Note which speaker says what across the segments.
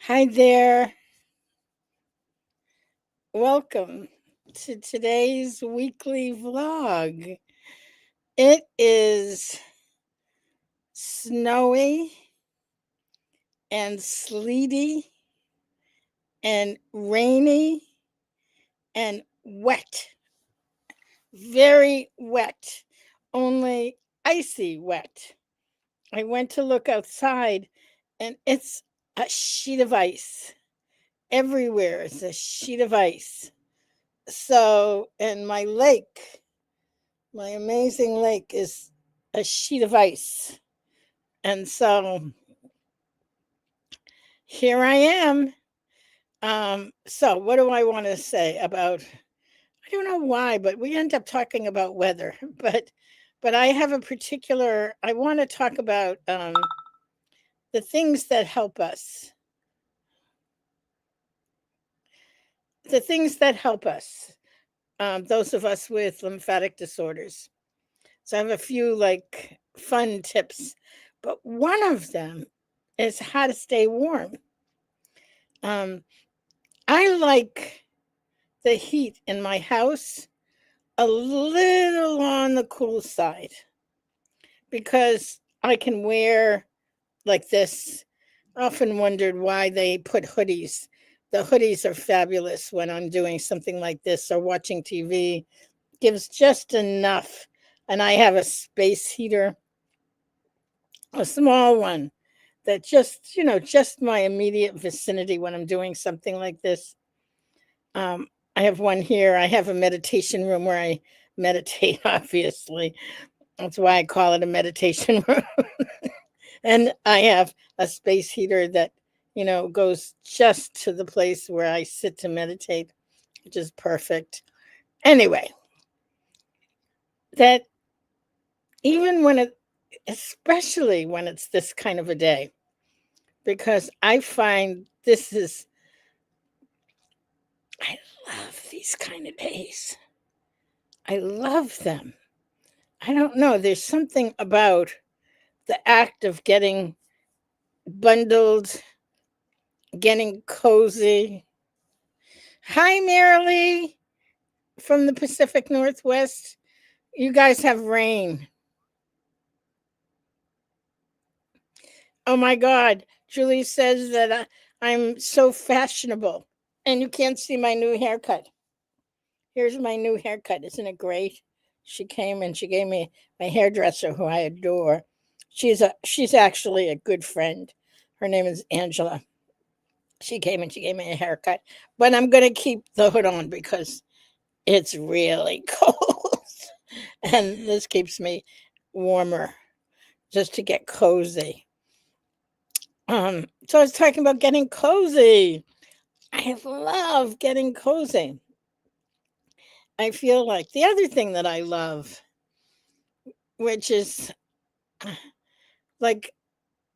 Speaker 1: Hi there. Welcome to today's weekly vlog. It is snowy and sleety and rainy and wet. Very wet. Only icy wet. I went to look outside and it's a sheet of ice. Everywhere is a sheet of ice. So, and my amazing lake is a sheet of ice. And so here I am. So what do I want to say about I don't know why, but we end up talking about weather. But I have a particular I want to talk about the things that help us. The things that help us. Those of us with lymphatic disorders. So I have a few like fun tips, but one of them is how to stay warm. Um, I like the heat in my house a little on the cool side because I can wear like this. Often wondered why they put hoodies. The hoodies are fabulous when I'm doing something like this or watching TV. Gives just enough. And I have a space heater, a small one that just my immediate vicinity when I'm doing something like this. I have one here. I have a meditation room where I meditate, obviously. That's why I call it a meditation room. And I have a space heater that, goes just to the place where I sit to meditate, which is perfect. Anyway, that even especially when it's this kind of a day, because I find I love these kind of days. I love them. I don't know. There's something about the act of getting bundled, getting cozy. Hi, Marilee from the Pacific Northwest. You guys have rain. Oh my God. Julie says that I'm so fashionable. And you can't see my new haircut. Here's my new haircut. Isn't it great? She came and she gave me my hairdresser, who I adore. She's actually a good friend. Her name is Angela. She came and she gave me a haircut. But I'm gonna keep the hood on because it's really cold. And this keeps me warmer just to get cozy. So I was talking about getting cozy. I love getting cozy. I feel like the other thing that I love, which is like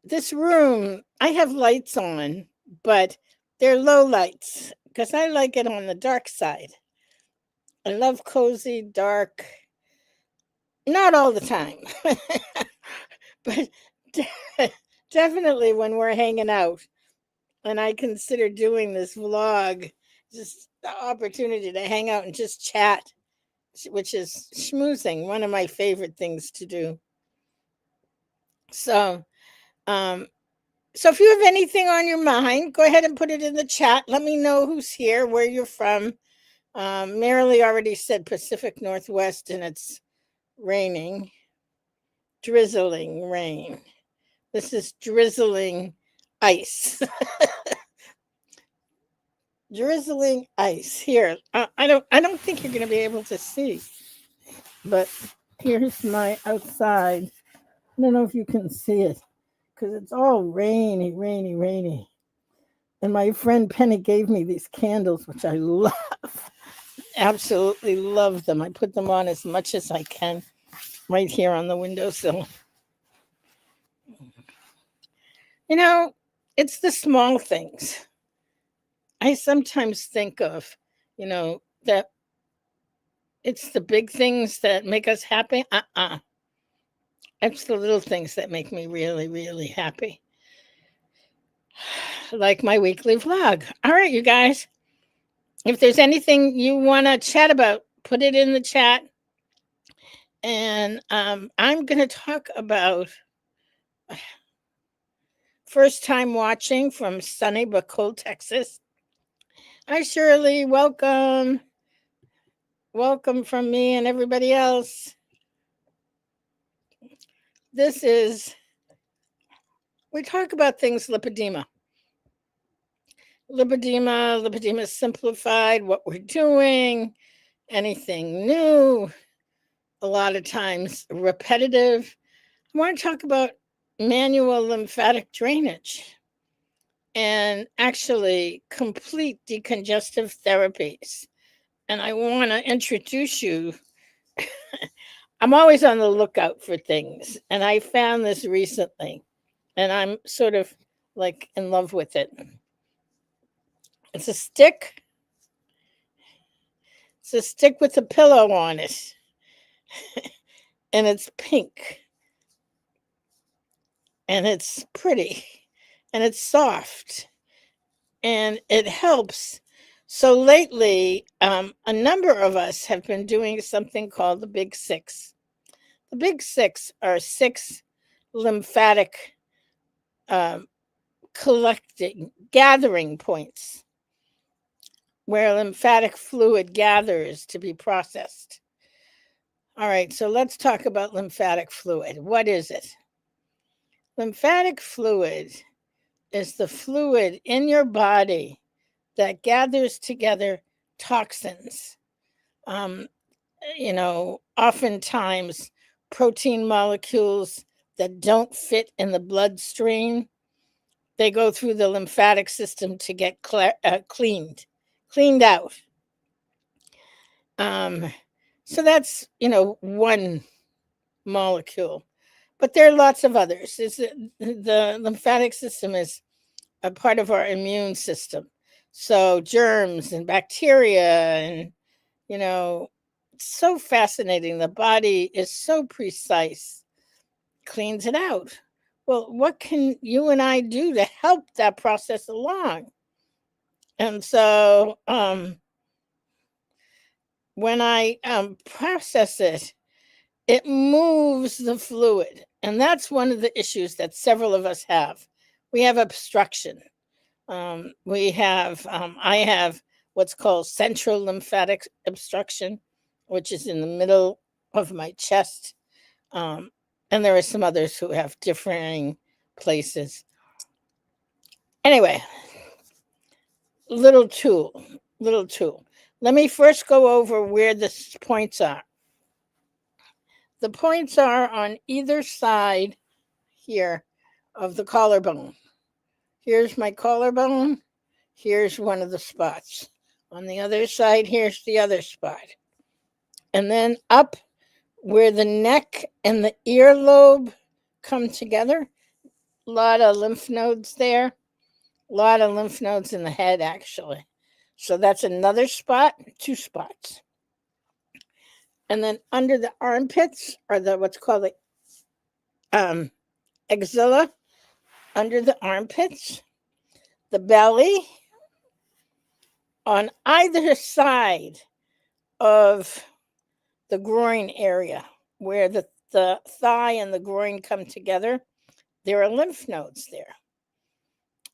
Speaker 1: this room, I have lights on, but they're low lights because I like it on the dark side. I love cozy, dark, not all the time, but definitely when we're hanging out. And I consider doing this vlog just the opportunity to hang out and just chat, which is schmoozing, one of my favorite things to do. So, um, so if you have anything on your mind, go ahead and put it in the chat. Let me know who's here, where you're from. Marilee already said Pacific Northwest, and it's raining, drizzling rain. This is drizzling ice. Drizzling ice here. I don't think you're going to be able to see, but here's my outside. I don't know if you can see it because it's all rainy, rainy, rainy. And my friend Penny gave me these candles, which I love. Absolutely love them. I put them on as much as I can right here on the windowsill. You know, it's the small things. I sometimes think of, that it's the big things that make us happy. It's the little things that make me really, really happy. like my weekly vlog. All right, you guys. If there's anything you want to chat about, put it in the chat. And I'm going to talk about first time watching from sunny but cold Texas. Hi, Shirley. Welcome. Welcome from me and everybody else. We talk about things lipedema. Lipedema simplified, what we're doing, anything new, a lot of times repetitive. I want to talk about manual lymphatic drainage and actually complete decongestive therapies. And I want to introduce you. I'm always on the lookout for things, and I found this recently, and I'm sort of like in love with it. It's a stick. It's a stick with a pillow on it, and it's pink, and it's pretty, and it's soft, and it helps. So lately, a number of us have been doing something called the Big Six. The Big Six are 6 lymphatic um, gathering points where lymphatic fluid gathers to be processed. All right, so let's talk about lymphatic fluid. What is it? Lymphatic fluid is the fluid in your body that gathers together toxins. Oftentimes protein molecules that don't fit in the bloodstream, they go through the lymphatic system to get cleaned out. So that's, one molecule, but there are lots of others. The lymphatic system is a part of our immune system. So germs and bacteria and, it's so fascinating. The body is so precise, cleans it out. Well, what can you and I do to help that process along? And so when I process it, it moves the fluid. And that's one of the issues that several of us have. We have obstruction. I have what's called central lymphatic obstruction, which is in the middle of my chest. And there are some others who have differing places. Anyway, little tool. Let me first go over where the points are. The points are on either side here of the collarbone. Here's my collarbone. Here's one of the spots. On the other side, here's the other spot. And then up where the neck and the earlobe come together, a lot of lymph nodes there, a lot of lymph nodes in the head, actually. So that's another spot, 2 spots. And then under the armpits are what's called the axilla, under the armpits, the belly, on either side of the groin area, where the thigh and the groin come together, there are lymph nodes there.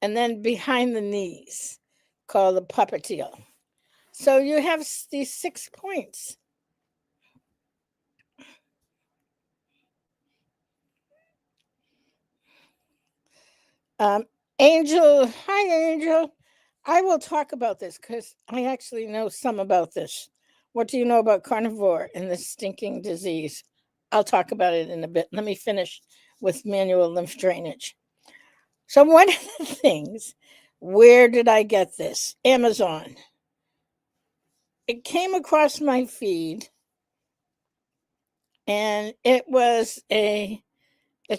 Speaker 1: And then behind the knees, called the popliteal. So you have these 6 points. Angel, hi Angel. I will talk about this because I actually know some about this. What do you know about carnivore and this stinking disease? I'll talk about it in a bit. Let me finish with manual lymph drainage. So one of the things, where did I get this? Amazon. It came across my feed, and it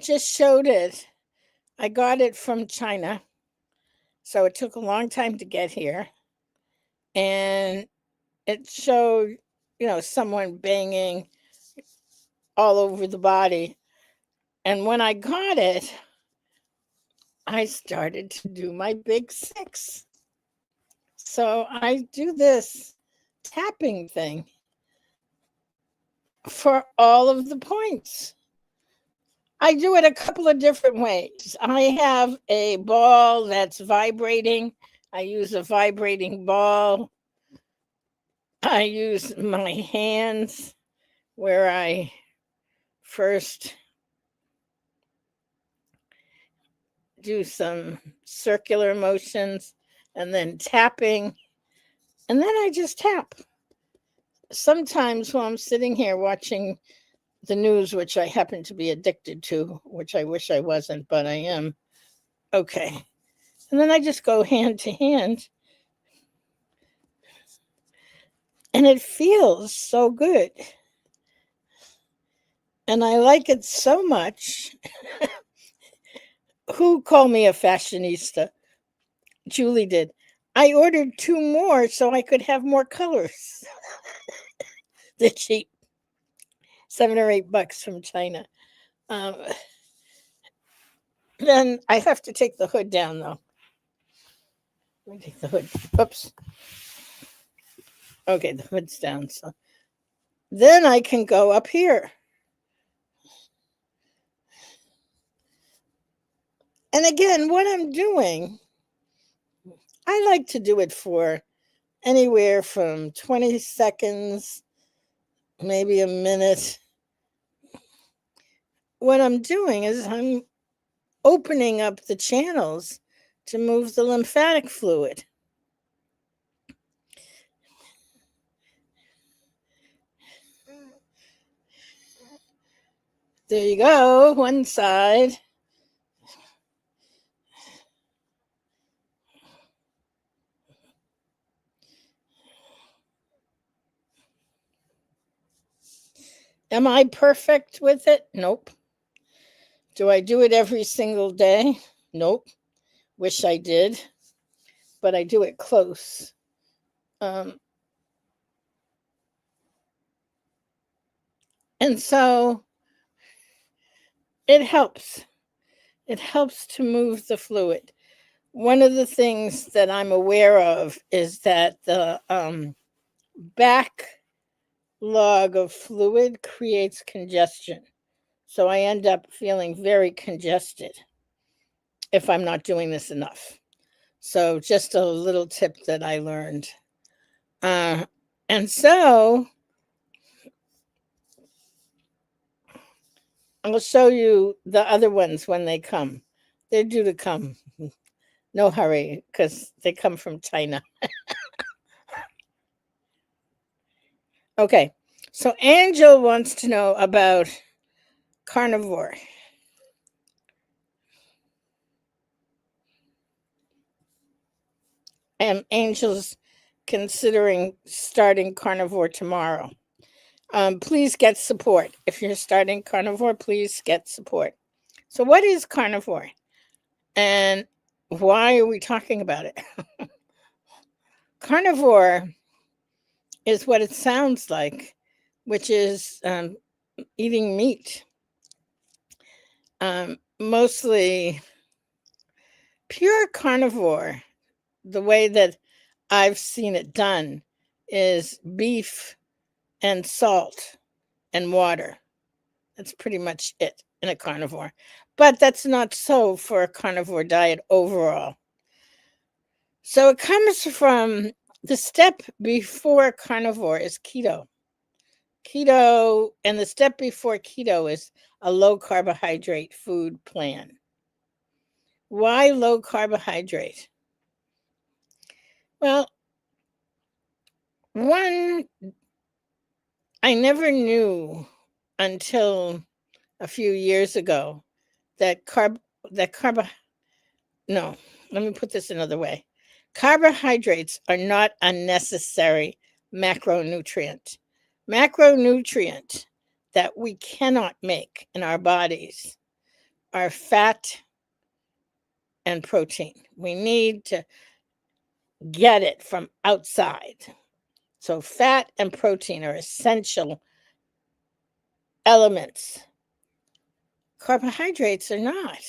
Speaker 1: just showed it. I got it from China, so it took a long time to get here. And it showed, someone banging all over the body. And when I got it, I started to do my big six. So I do this tapping thing for all of the points. I do it a couple of different ways. I have a ball that's vibrating. I use a vibrating ball. I use my hands where I first do some circular motions and then tapping, and then I just tap. Sometimes while I'm sitting here watching the news, which I happen to be addicted to, which I wish I wasn't, but I am. Okay. And then I just go hand to hand, and it feels so good. And I like it so much. Who called me a fashionista? Julie did. I ordered 2 more so I could have more colors. They're cheap. $7 or $8 from China. Then I have to take the hood down, though. Let me take the hood. Oops. Okay, the hood's down. So then I can go up here. And again, what I'm doing, I like to do it for anywhere from 20 seconds, maybe a minute. What I'm doing is I'm opening up the channels to move the lymphatic fluid. There you go, one side. Am I perfect with it? Nope. Do I do it every single day? Nope. Wish I did, but I do it close. And so it helps. It helps to move the fluid. One of the things that I'm aware of is that the backlog of fluid creates congestion. So I end up feeling very congested if I'm not doing this enough. So just a little tip that I learned. And so I'll show you the other ones when they come. They're due to come. No hurry, because they come from China. Okay, so Angel wants to know about carnivore. And Angel's considering starting carnivore tomorrow. Please get support. If you're starting carnivore, please get support. So, what is carnivore? And why are we talking about it? Carnivore is what it sounds like, which is eating meat. Mostly pure carnivore, the way that I've seen it done is beef and salt and water. That's pretty much it in a carnivore. But that's not so for a carnivore diet overall. So it comes from the step before carnivore is keto. Keto, and the step before keto is a low carbohydrate food plan. Why low carbohydrate? Well, one, I never knew until a few years ago that no, let me put this another way. Carbohydrates are not a necessary macronutrient. Macronutrient that we cannot make in our bodies are fat and protein. We need to get it from outside. So fat and protein are essential elements. Carbohydrates are not.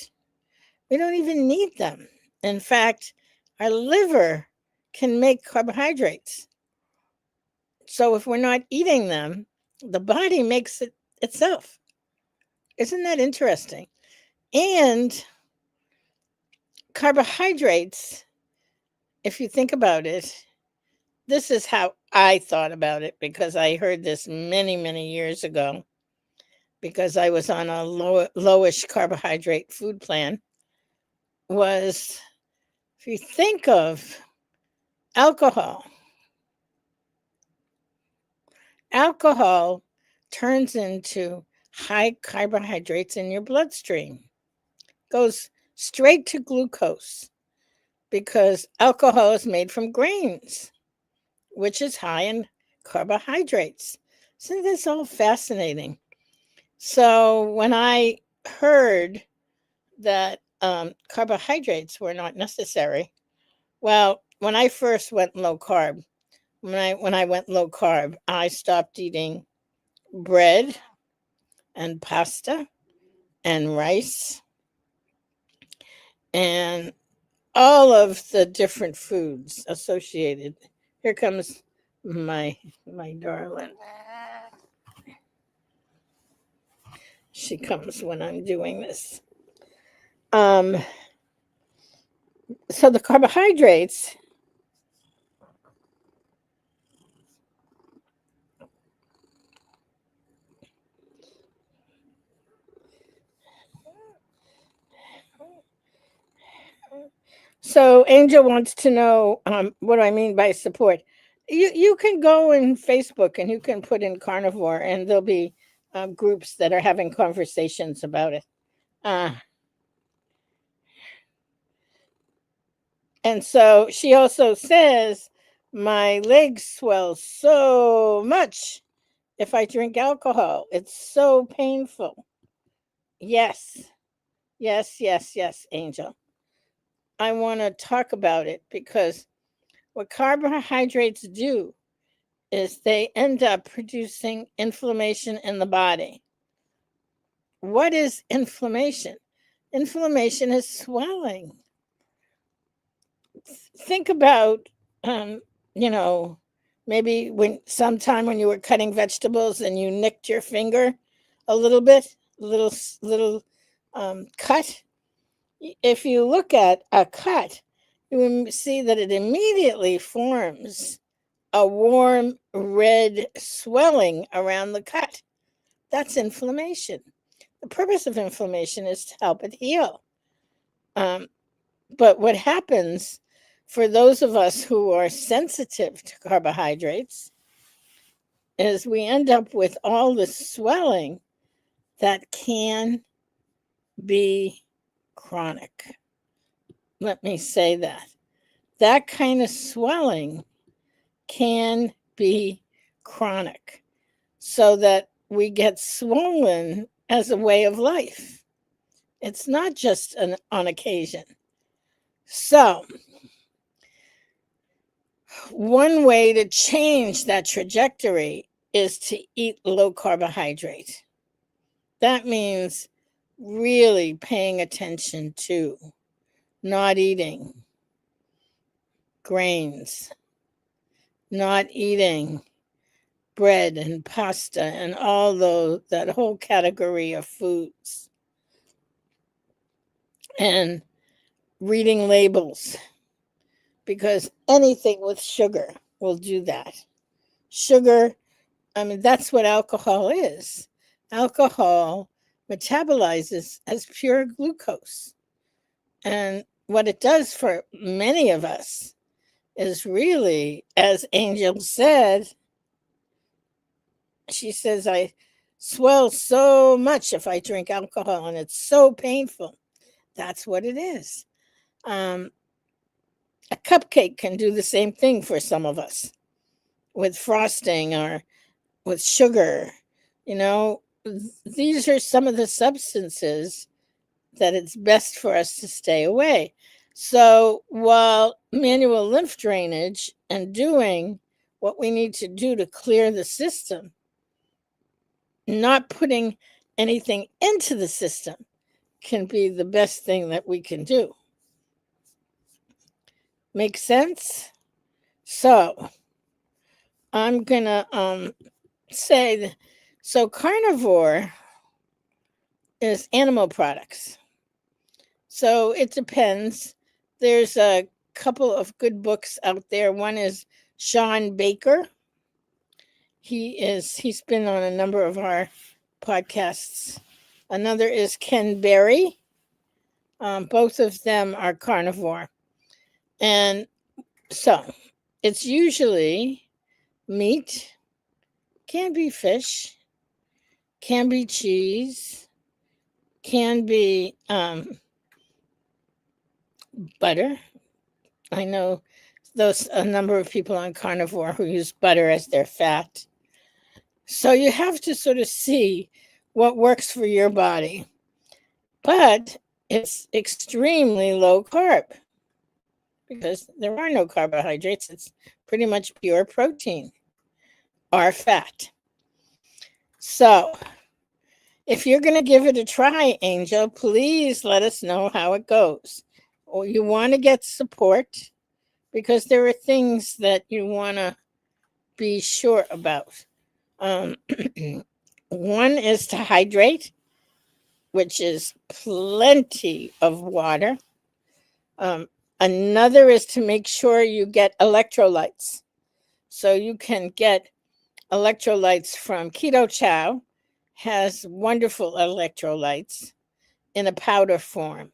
Speaker 1: We don't even need them. In fact, our liver can make carbohydrates. So if we're not eating them, the body makes it itself. Isn't that interesting? And carbohydrates, if you think about it, this is how I thought about it because I heard this many, many years ago because I was on a lowish carbohydrate food plan. Was if you think of alcohol, alcohol turns into high carbohydrates in your bloodstream, goes straight to glucose because alcohol is made from grains, which is high in carbohydrates. Isn't this all fascinating? So when I heard that carbohydrates were not necessary, well, when I first went low carb, when I went low carb, I stopped eating bread and pasta and rice and all of the different foods associated. Here comes my darling. She comes when I'm doing this. So the carbohydrates So Angel wants to know what I mean by support. You can go in Facebook and you can put in carnivore, and there'll be groups that are having conversations about it. Uh, and so she also says, my legs swell so much if I drink alcohol. It's so painful. Yes, yes, yes, yes, Angel. I want to talk about it because what carbohydrates do is they end up producing inflammation in the body. What is inflammation? Inflammation is swelling. Think about, um, you know, maybe when sometime when you were cutting vegetables and you nicked your finger a little bit, little cut. If you look at a cut, you will see that it immediately forms a warm red swelling around the cut. That's inflammation. The purpose of inflammation is to help it heal. Um, but what happens for those of us who are sensitive to carbohydrates is we end up with all this swelling that can be chronic. Let me say that. That kind of swelling can be chronic, so that we get swollen as a way of life. It's not just on occasion. So, one way to change that trajectory is to eat low carbohydrate. That means really paying attention to not eating grains, not eating bread and pasta and all that whole category of foods, and reading labels, because anything with sugar will do that. Sugar, I mean, that's what alcohol is. Alcohol metabolizes as pure glucose. And what it does for many of us is really, as Angel said, she says, I swell so much if I drink alcohol and it's so painful. That's what it is. A cupcake can do the same thing for some of us with frosting or with sugar. You know, these are some of the substances that it's best for us to stay away. So while manual lymph drainage and doing what we need to do to clear the system, not putting anything into the system can be the best thing that we can do. Make sense? So I'm gonna say that, so carnivore is animal products. So it depends. There's a couple of good books out there. One is Sean Baker. He's been on a number of our podcasts. Another is Ken Berry. Both of them are carnivore. And so it's usually meat, can be fish, can be cheese, can be butter. I know a number of people on carnivore who use butter as their fat. So you have to sort of see what works for your body. But it's extremely low carb because there are no carbohydrates. It's pretty much pure protein or fat. So if you're going to give it a try, Angel, please let us know how it goes. Or you want to get support because there are things that you want to be sure about. One is to hydrate, which is plenty of water. Another is to make sure you get electrolytes. So you can get electrolytes from Keto Chow, has wonderful electrolytes in a powder form.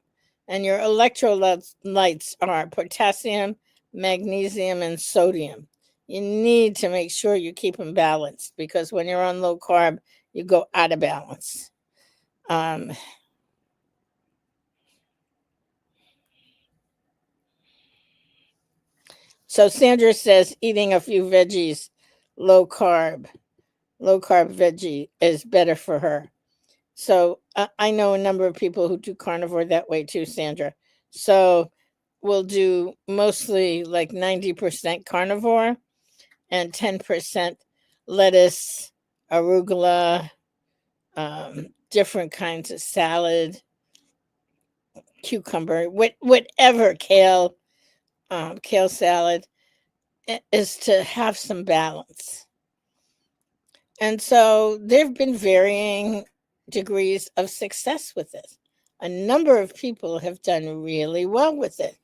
Speaker 1: And your electrolytes are potassium, magnesium, and sodium. You need to make sure you keep them balanced because when you're on low carb, you go out of balance. So Sandra says eating a few veggies, low carb veggie is better for her. So I know a number of people who do carnivore that way too, Sandra. So we'll do mostly like 90% carnivore and 10% lettuce, arugula, different kinds of salad, cucumber, whatever, kale salad, is to have some balance. And so there have been varying degrees of success with it. A number of people have done really well with it.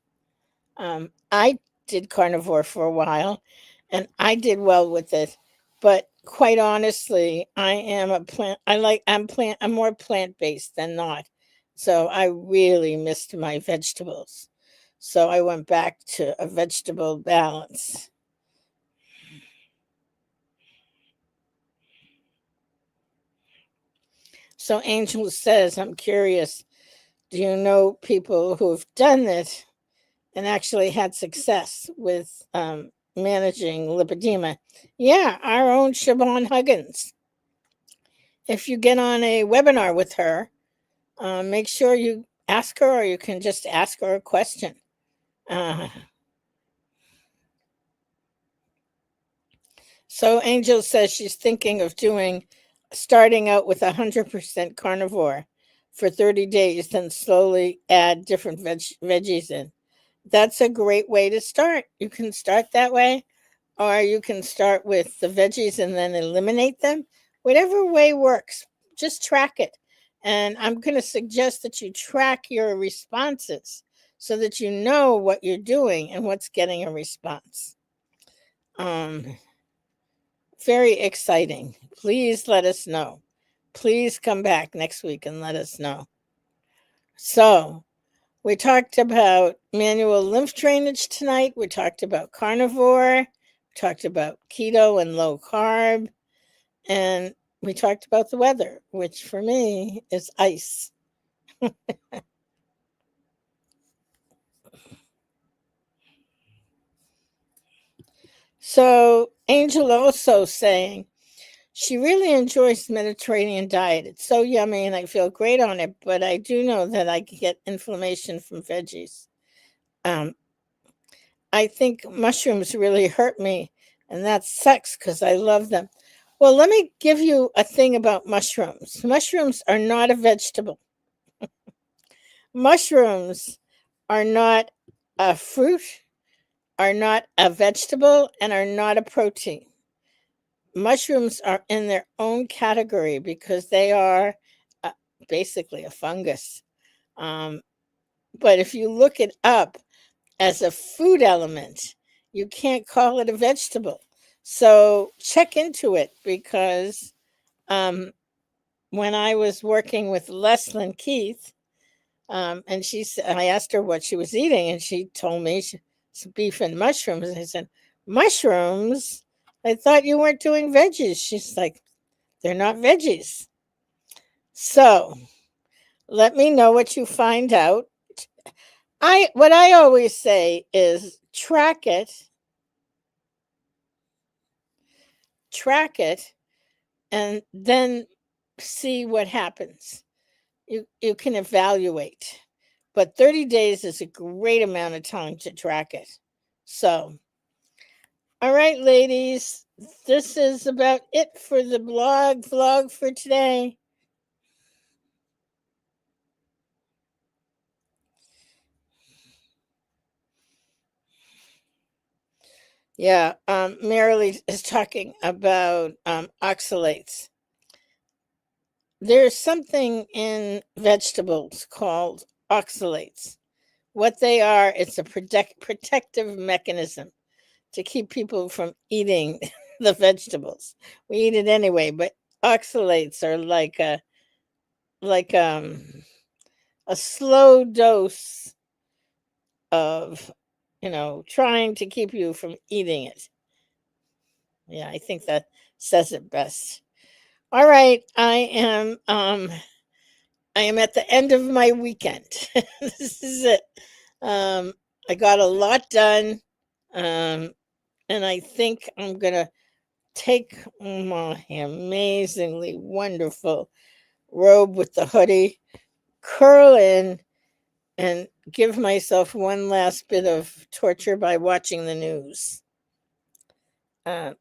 Speaker 1: I did carnivore for a while and I did well with it, but quite honestly, I'm more plant-based than not. So I really missed my vegetables. So I went back to a vegetable balance. So Angel says, I'm curious, do you know people who have done it and actually had success with managing lipedema? Yeah, our own Siobhan Huggins. If you get on a webinar with her, make sure you ask her, or you can just ask her a question. So Angel says she's thinking of starting out with 100% carnivore for 30 days, then slowly add different veggies in. That's a great way to start. You can start that way, or you can start with the veggies and then eliminate them. Whatever way works, just track it. And I'm going to suggest that you track your responses so that you know what you're doing and what's getting a response. Very exciting. Please let us know. Please come back next week and let us know. So we talked about manual lymph drainage tonight. We talked about carnivore. We talked about keto and low carb. And we talked about the weather, which for me is ice. So Angel also saying she really enjoys the Mediterranean diet. It's so yummy and I feel great on it, but I do know that I get inflammation from veggies. I think mushrooms really hurt me, and that sucks because I love them. Well, let me give you a thing about mushrooms. Mushrooms are not a vegetable. Mushrooms are not a fruit, are not a vegetable, and are not a protein. Mushrooms are in their own category because they are uh, basically a fungus. Um, but if you look it up as a food element, you can't call it a vegetable. So check into it because um, when I was working with Leslyn Keith, and she said, I asked her what she was eating, and she told me some beef and mushrooms. And I said, mushrooms? I thought you weren't doing veggies. She's like, they're not veggies. So let me know what you find out. What I always say is track it, and then see what happens. You can evaluate. But 30 days is a great amount of time to track it. So, all right, ladies, this is about it for the vlog for today. Yeah, Marilee is talking about oxalates. There's something in vegetables called oxalates. What they are, it's a protective mechanism to keep people from eating the vegetables. We eat it anyway, but oxalates are like a slow dose of trying to keep you from eating it. Yeah, I think that says it best. All right, I am at the end of my weekend. This is it. Um I got a lot done. Um and I think I'm going to take my amazingly wonderful robe with the hoodie, curl in, and give myself one last bit of torture by watching the news. Uh,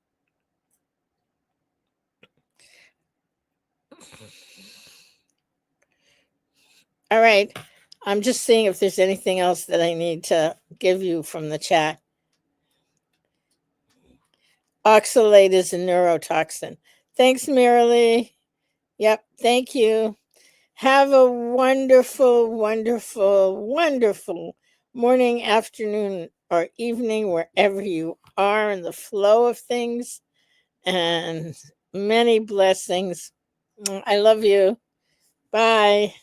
Speaker 1: all right. I'm just seeing if there's anything else that I need to give you from the chat. Oxalate is a neurotoxin. Thanks, Marilee. Yep. Thank you. Have a wonderful, wonderful, wonderful morning, afternoon, or evening, wherever you are in the flow of things, and many blessings. I love you. Bye.